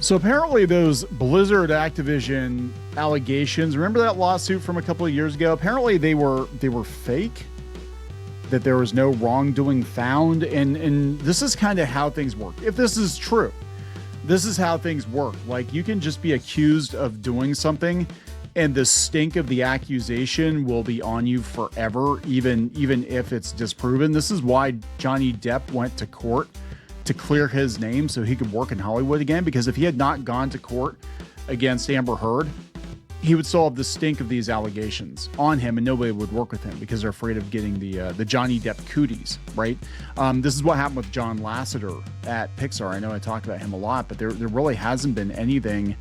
So apparently those Blizzard Activision allegations, remember that lawsuit from a couple of years ago? Apparently they were fake, that there was no wrongdoing found. And this is kind of how things work. If this is true, this is how things work. Like, you can just be accused of doing something and the stink of the accusation will be on you forever, even if it's disproven. This is why Johnny Depp went to court to clear his name so he could work in Hollywood again, because if he had not gone to court against Amber Heard, he would still have the stink of these allegations on him and nobody would work with him because they're afraid of getting the Johnny Depp cooties, right? This is what happened with John Lasseter at Pixar. I know I talked about him a lot, but there really hasn't been anything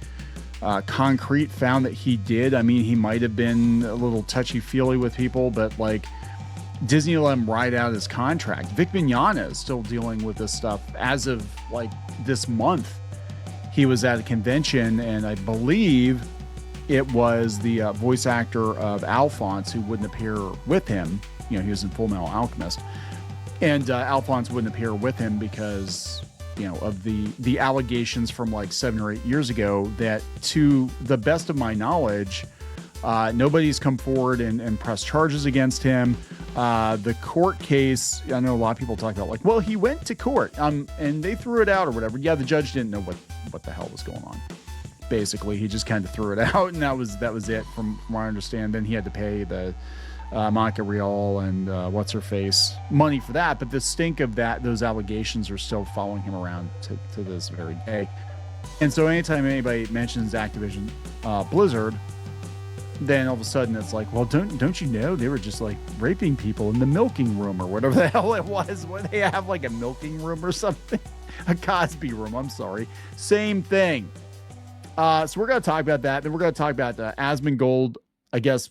concrete found that he did. I mean, he might have been a little touchy-feely with people, but like, Disney let him ride out his contract. Vic Mignogna is still dealing with this stuff. As of like this month, he was at a convention, and I believe it was the voice actor of Alphonse who wouldn't appear with him. You know, he was in Full Metal Alchemist, and Alphonse wouldn't appear with him because, you know, of the allegations from like 7 or 8 years ago that, to the best of my knowledge, nobody's come forward and pressed charges against him. The court case, I know a lot of people talk about like, well, he went to court and they threw it out or whatever. Yeah, the judge didn't know what the hell was going on. Basically, he just kind of threw it out, and that was it from what I understand. Then he had to pay the Monica Rial and what's her face money for that. But the stink of those allegations are still following him around to this very day. And so anytime anybody mentions Activision Blizzard, then all of a sudden it's like, well, don't you know they were just like raping people in the milking room or whatever the hell it was, where they have like a milking room or something, a Cosby room. I'm sorry, same thing. So we're gonna talk about that. Then we're gonna talk about Asmongold, I guess,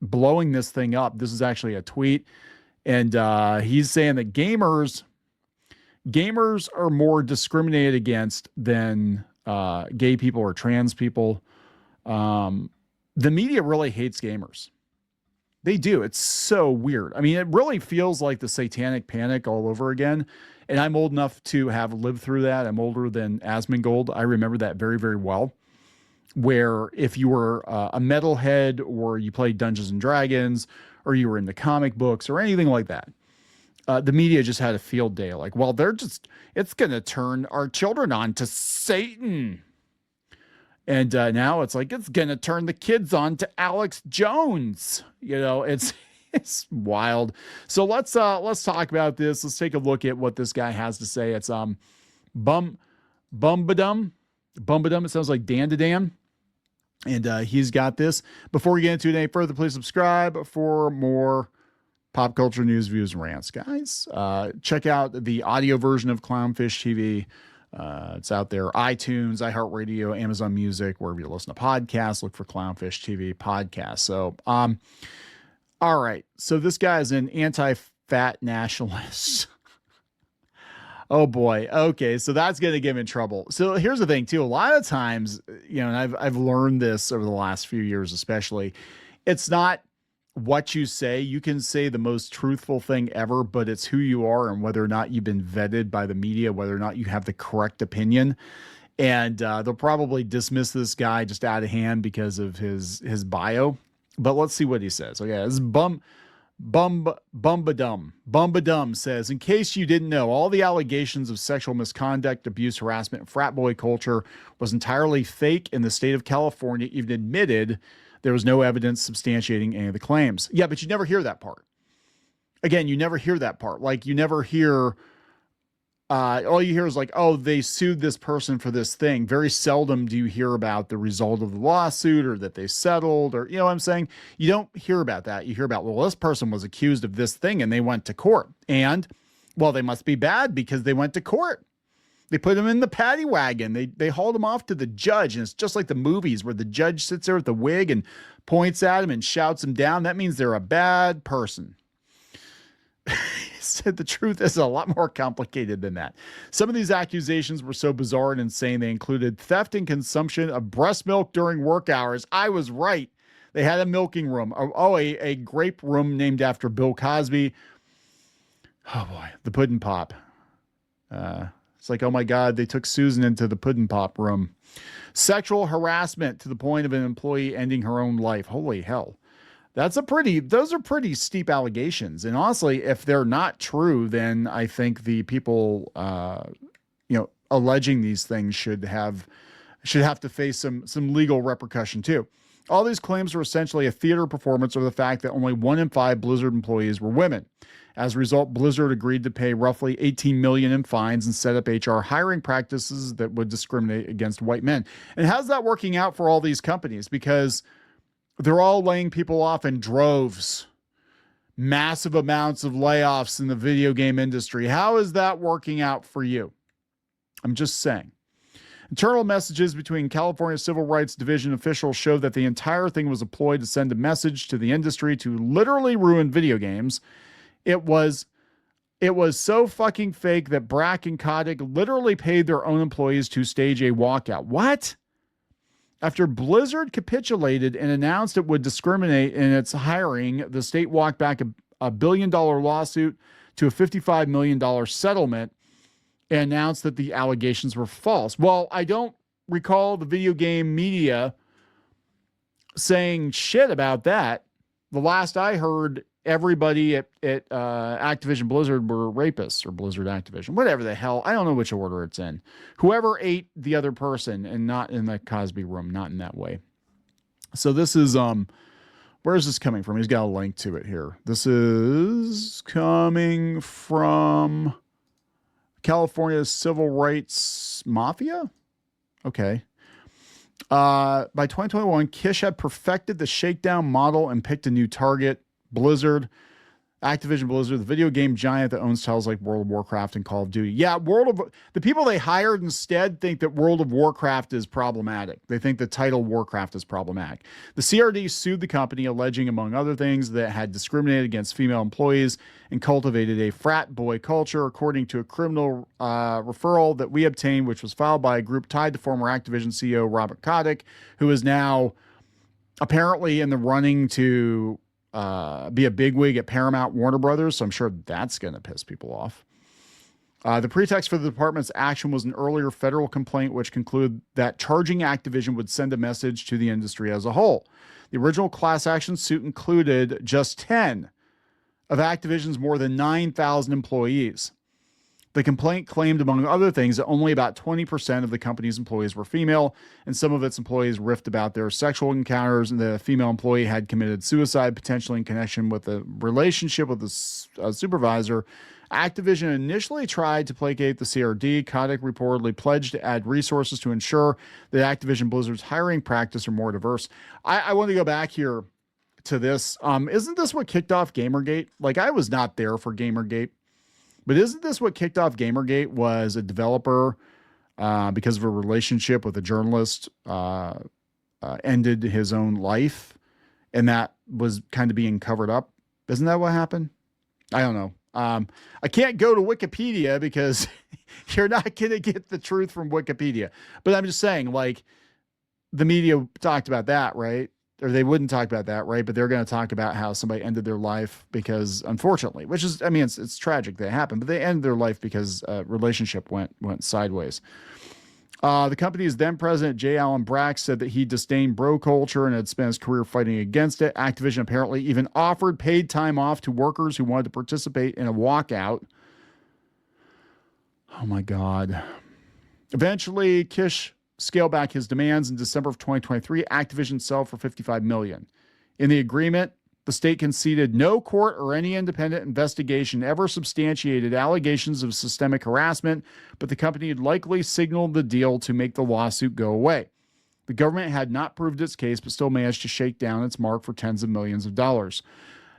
blowing this thing up. This is actually a tweet, and he's saying that gamers are more discriminated against than gay people or trans people. The media really hates gamers. They do. It's so weird. I mean, it really feels like the satanic panic all over again. And I'm old enough to have lived through that. I'm older than Asmongold. I remember that very, very well. Where if you were a metalhead, or you played Dungeons and Dragons, or you were into comic books or anything like that, the media just had a field day. Like, well, it's going to turn our children on to Satan. And now it's like, it's going to turn the kids on to Alex Jones. You know, it's wild. So let's talk about this. Let's take a look at what this guy has to say. It's Bumbadum. It sounds like Dan. And he's got this. Before we get into it any further, please subscribe for more pop culture news, views, and rants, guys. Check out the audio version of Clownfish TV. It's out there, iTunes, iHeartRadio, Amazon Music, wherever you listen to podcasts. Look for Clownfish TV podcast. So, all right. So this guy is an anti-fat nationalist. Oh boy. Okay. So that's going to get him in trouble. So here's the thing too. A lot of times, you know, and I've learned this over the last few years, especially, it's not what you say. You can say the most truthful thing ever, but it's who you are and whether or not you've been vetted by the media, whether or not you have the correct opinion. And they'll probably dismiss this guy just out of hand because of his bio. But let's see what he says. Okay, this is Bumbadum. Bumbadum says, in case you didn't know, all the allegations of sexual misconduct, abuse, harassment, and frat boy culture was entirely fake, and the state of California even admitted there was no evidence substantiating any of the claims. Yeah, but you never hear that part. Again, you never hear that part. Like, you never hear, all you hear is like, oh, they sued this person for this thing. Very seldom do you hear about the result of the lawsuit or that they settled, or, you know what I'm saying? You don't hear about that. You hear about, well, this person was accused of this thing and they went to court. And, well, they must be bad because they went to court. They put him in the paddy wagon. They hauled him off to the judge. And it's just like the movies where the judge sits there with the wig and points at him and shouts him down. That means they're a bad person. He said the truth is a lot more complicated than that. Some of these accusations were so bizarre and insane. They included theft and consumption of breast milk during work hours. I was right. They had a milking room. A grape room named after Bill Cosby. Oh boy, the Puddin' Pop. It's like, oh my God, they took Susan into the pudding pop room. Sexual harassment to the point of an employee ending her own life. Holy hell. Those are pretty steep allegations. And honestly, if they're not true, then I think the people, alleging these things should have to face some legal repercussion too. All these claims are essentially a theater performance or the fact that only 1 in 5 Blizzard employees were women. As a result, Blizzard agreed to pay roughly $18 million in fines and set up HR hiring practices that would discriminate against white men. And how's that working out for all these companies? Because they're all laying people off in droves. Massive amounts of layoffs in the video game industry. How is that working out for you? I'm just saying. Internal messages between California Civil Rights Division officials show that the entire thing was a ploy to send a message to the industry to literally ruin video games. It was so fucking fake that Brack and Kotick literally paid their own employees to stage a walkout. What? After Blizzard capitulated and announced it would discriminate in its hiring, the state walked back a $1 billion lawsuit to a $55 million settlement and announced that the allegations were false. Well, I don't recall the video game media saying shit about that. The last I heard, everybody at Activision Blizzard were rapists, or Blizzard Activision, whatever the hell. I don't know which order it's in. Whoever ate the other person, and not in the Cosby room, not in that way. So this is, where is this coming from? He's got a link to it here. This is coming from California's Civil Rights Mafia. Okay. By 2021, Kish had perfected the shakedown model and picked a new target. Blizzard, Activision Blizzard, the video game giant that owns titles like World of Warcraft and Call of Duty. Yeah, the people they hired instead think that World of Warcraft is problematic. They think the title Warcraft is problematic. The CRD sued the company, alleging, among other things, that it had discriminated against female employees and cultivated a frat boy culture, according to a criminal referral that we obtained, which was filed by a group tied to former Activision CEO Robert Kotick, who is now apparently in the running to be a bigwig at Paramount Warner Brothers, so I'm sure that's going to piss people off. The pretext for the department's action was an earlier federal complaint, which concluded that charging Activision would send a message to the industry as a whole. The original class action suit included just 10 of Activision's more than 9,000 employees. The complaint claimed, among other things, that only about 20% of the company's employees were female, and some of its employees riffed about their sexual encounters, and the female employee had committed suicide, potentially in connection with a relationship with a supervisor. Activision initially tried to placate the CRD. Kotick reportedly pledged to add resources to ensure that Activision Blizzard's hiring practice are more diverse. I want to go back here to this. Isn't this what kicked off Gamergate? Like, I was not there for Gamergate. But isn't this what kicked off Gamergate? Was a developer, because of a relationship with a journalist, ended his own life, and that was kind of being covered up. Isn't that what happened? I don't know. I can't go to Wikipedia because you're not going to get the truth from Wikipedia. But I'm just saying, like, the media talked about that, right? Or they wouldn't talk about that, right? But they're going to talk about how somebody ended their life because, unfortunately, which is, I mean, it's tragic that it happened, but they ended their life because a relationship went sideways. The company's then president, J. Allen Brack, said that he disdained bro culture and had spent his career fighting against it. Activision apparently even offered paid time off to workers who wanted to participate in a walkout. Oh my God. Eventually, Kish scaled back his demands. In December of 2023, Activision sold for $55 million. In the agreement, the state conceded no court or any independent investigation ever substantiated allegations of systemic harassment, but the company had likely signaled the deal to make the lawsuit go away. The government had not proved its case, but still managed to shake down its mark for tens of millions of dollars.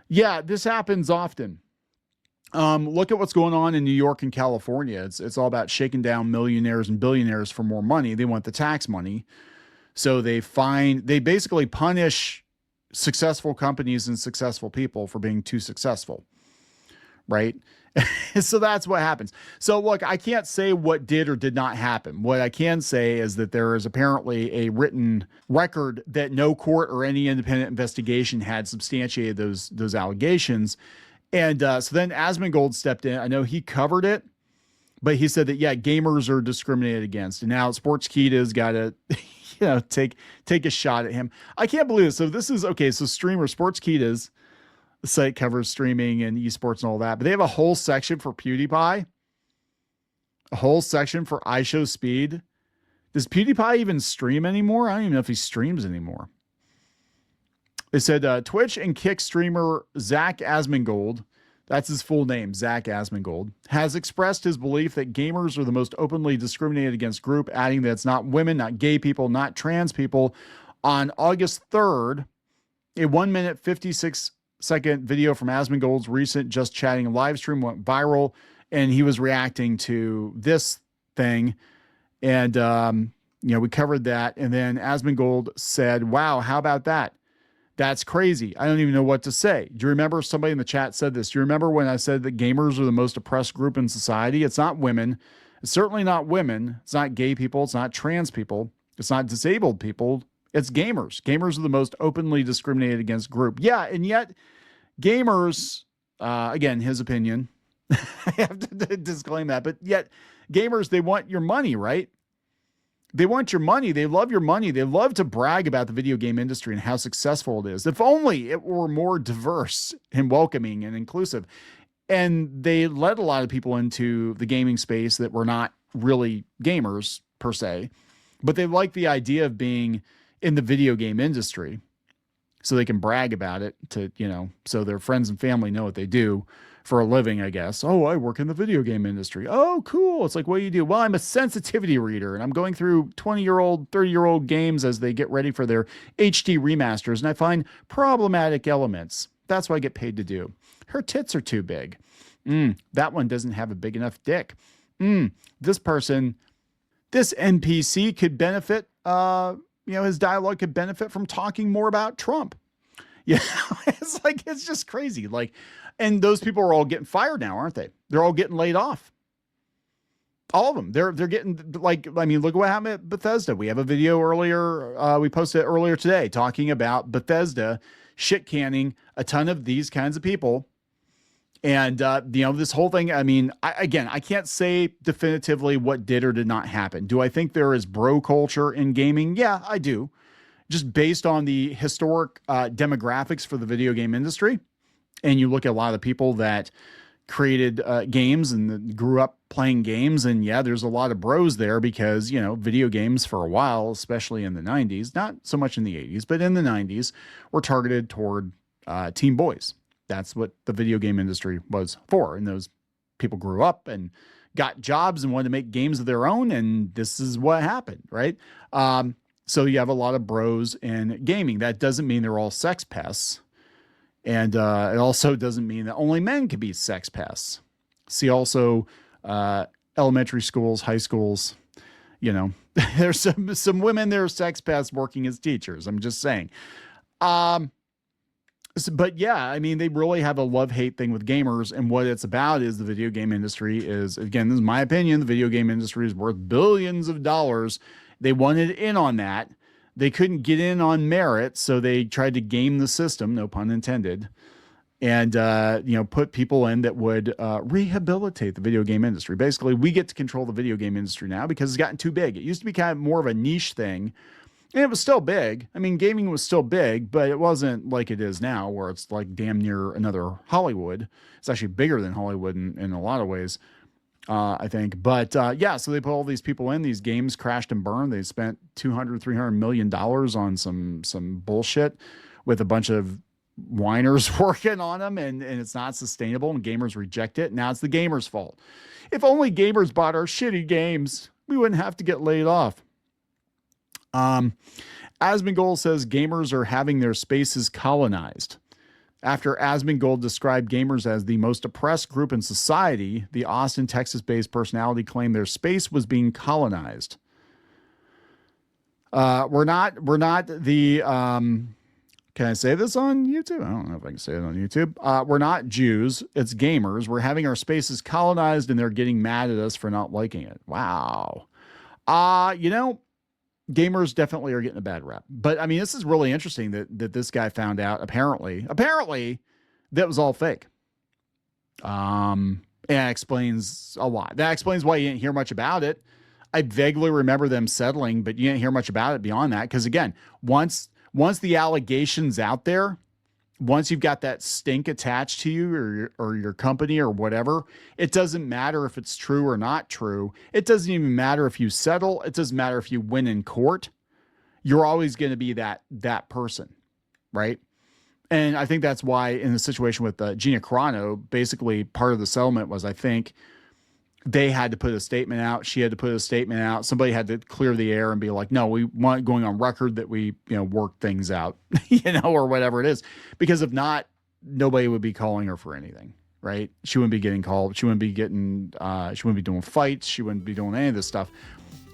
Yeah, this happens often. Look at what's going on in New York and California. It's all about shaking down millionaires and billionaires for more money. They want the tax money. So they basically punish successful companies and successful people for being too successful. Right? So that's what happens. So look, I can't say what did or did not happen. What I can say is that there is apparently a written record that no court or any independent investigation had substantiated those allegations. And so then Asmongold stepped in. I know he covered it, But he said that, yeah, gamers are discriminated against. And now Sportskeeda's got to, take a shot at him. I can't believe this. So this is, okay, so streamer Sportskeeda's site covers streaming and esports and all that. But they have a whole section for PewDiePie. A whole section for iShowSpeed. Does PewDiePie even stream anymore? I don't even know if he streams anymore. They said Twitch and Kick streamer Zach Asmongold, that's his full name, Zach Asmongold, has expressed his belief that gamers are the most openly discriminated against group, adding that it's not women, not gay people, not trans people. On August 3rd, a 1 minute, 56-second video from Asmongold's recent Just Chatting live stream went viral, and he was reacting to this thing. And, we covered that. And then Asmongold said, wow, how about that? That's crazy. I don't even know what to say. Do you remember, somebody in the chat said this? Do you remember when I said that gamers are the most oppressed group in society? It's not women. It's certainly not women. It's not gay people. It's not trans people. It's not disabled people. It's gamers. Gamers are the most openly discriminated against group. Yeah, and yet gamers, again, his opinion, I have to disclaim that, but yet gamers, they want your money, right? They want your money. They love your money. They love to brag about the video game industry and how successful it is. If only it were more diverse and welcoming and inclusive. And they let a lot of people into the gaming space that were not really gamers per se, but they like the idea of being in the video game industry so they can brag about it to, so their friends and family know what they do for a living, I guess. Oh, I work in the video game industry. Oh, cool. It's like, what do you do? Well, I'm a sensitivity reader and I'm going through 20-year-old, 30-year-old games as they get ready for their HD remasters. And I find problematic elements. That's what I get paid to do. Her tits are too big. That one doesn't have a big enough dick. This NPC could benefit, his dialogue could benefit from talking more about Trump. Yeah, it's just crazy. And those people are all getting fired now, aren't they? They're all getting laid off. All of them. They're getting, look at what happened at Bethesda. We have a video earlier, we posted earlier today talking about Bethesda shit canning a ton of these kinds of people. And, this whole thing, I can't say definitively what did or did not happen. Do I think there is bro culture in gaming? Yeah, I do. Just based on the historic demographics for the video game industry. And you look at a lot of the people that created games and grew up playing games. And yeah, there's a lot of bros there because, video games for a while, especially in the 90s, not so much in the 80s, but in the 90s, were targeted toward teen boys. That's what the video game industry was for. And those people grew up and got jobs and wanted to make games of their own. And this is what happened, right? So you have a lot of bros in gaming. That doesn't mean they're all sex pests. And it also doesn't mean that only men can be sex pests. See also elementary schools, high schools, there's some women that are sex pests working as teachers. I'm just saying. But yeah, they really have a love-hate thing with gamers. And what it's about is the video game industry is, again, this is my opinion, the video game industry is worth billions of dollars. They wanted in on that. They couldn't get in on merit, so they tried to game the system, no pun intended, and put people in that would rehabilitate the video game industry. Basically, we get to control the video game industry now because it's gotten too big. It used to be kind of more of a niche thing, and it was still big. Gaming was still big, but it wasn't like it is now, where it's like damn near another Hollywood. It's actually bigger than Hollywood in a lot of ways. I think. But so they put all these people in. These games crashed and burned. They spent $200-300 million on some bullshit with a bunch of whiners working on them, and it's not sustainable, and gamers reject it. Now it's the gamers' fault. If only gamers bought our shitty games, we wouldn't have to get laid off. Asmongold says gamers are having their spaces colonized. After Asmongold described gamers as the most oppressed group in society, the Austin, Texas-based personality claimed their space was being colonized. We're not the, can I say this on YouTube? I don't know if I can say it on YouTube. We're not Jews. It's gamers. We're having our spaces colonized and they're getting mad at us for not liking it. Wow. Gamers definitely are getting a bad rap. But this is really interesting that this guy found out apparently that was all fake. And that explains a lot. That explains why you didn't hear much about it. I vaguely remember them settling, but you didn't hear much about it beyond that. Because again, once the allegation's out there, once you've got that stink attached to you or your company or whatever, it doesn't matter if it's true or not true. It doesn't even matter if you settle. It doesn't matter if you win in court. You're always going to be that person, right? And I think that's why in the situation with Gina Carano, basically part of the settlement was, I think, they had to put a statement out. She had to put a statement out. Somebody had to clear the air and be like, no, we want going on record that we, work things out, or whatever it is. Because if not, nobody would be calling her for anything, right? She wouldn't be getting called. She wouldn't be getting, she wouldn't be doing fights. She wouldn't be doing any of this stuff.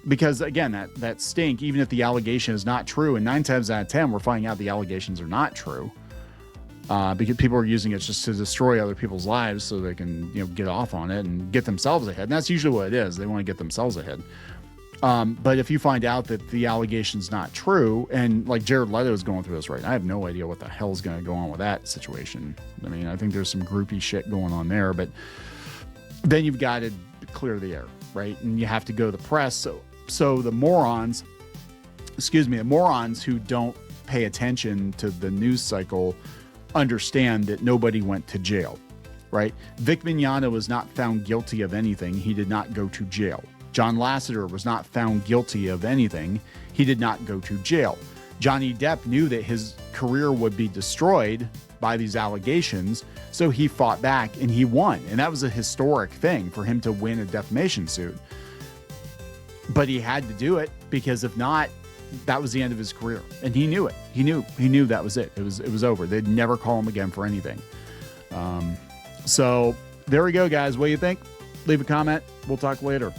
Because again, that stink, even if the allegation is not true, and 9 times out of 10, we're finding out the allegations are not true. Because people are using it just to destroy other people's lives so they can, get off on it and get themselves ahead. And that's usually what it is. They want to get themselves ahead. But if you find out that the allegation's not true, and like Jared Leto is going through this right now, I have no idea what the hell is going to go on with that situation. I mean, I think there's some groupie shit going on there, but then you've got to clear the air, right? And you have to go to the press. So the morons who don't pay attention to the news cycle understand that nobody went to jail, right? Vic Mignogna was not found guilty of anything. He did not go to jail. John Lasseter was not found guilty of anything. He did not go to jail. Johnny Depp knew that his career would be destroyed by these allegations, so he fought back and he won. And that was a historic thing for him to win a defamation suit. But he had to do it, because if not, that was the end of his career. And he knew it. He knew that was it. It was over. They'd never call him again for anything. So there we go, guys. What do you think? Leave a comment. We'll talk later.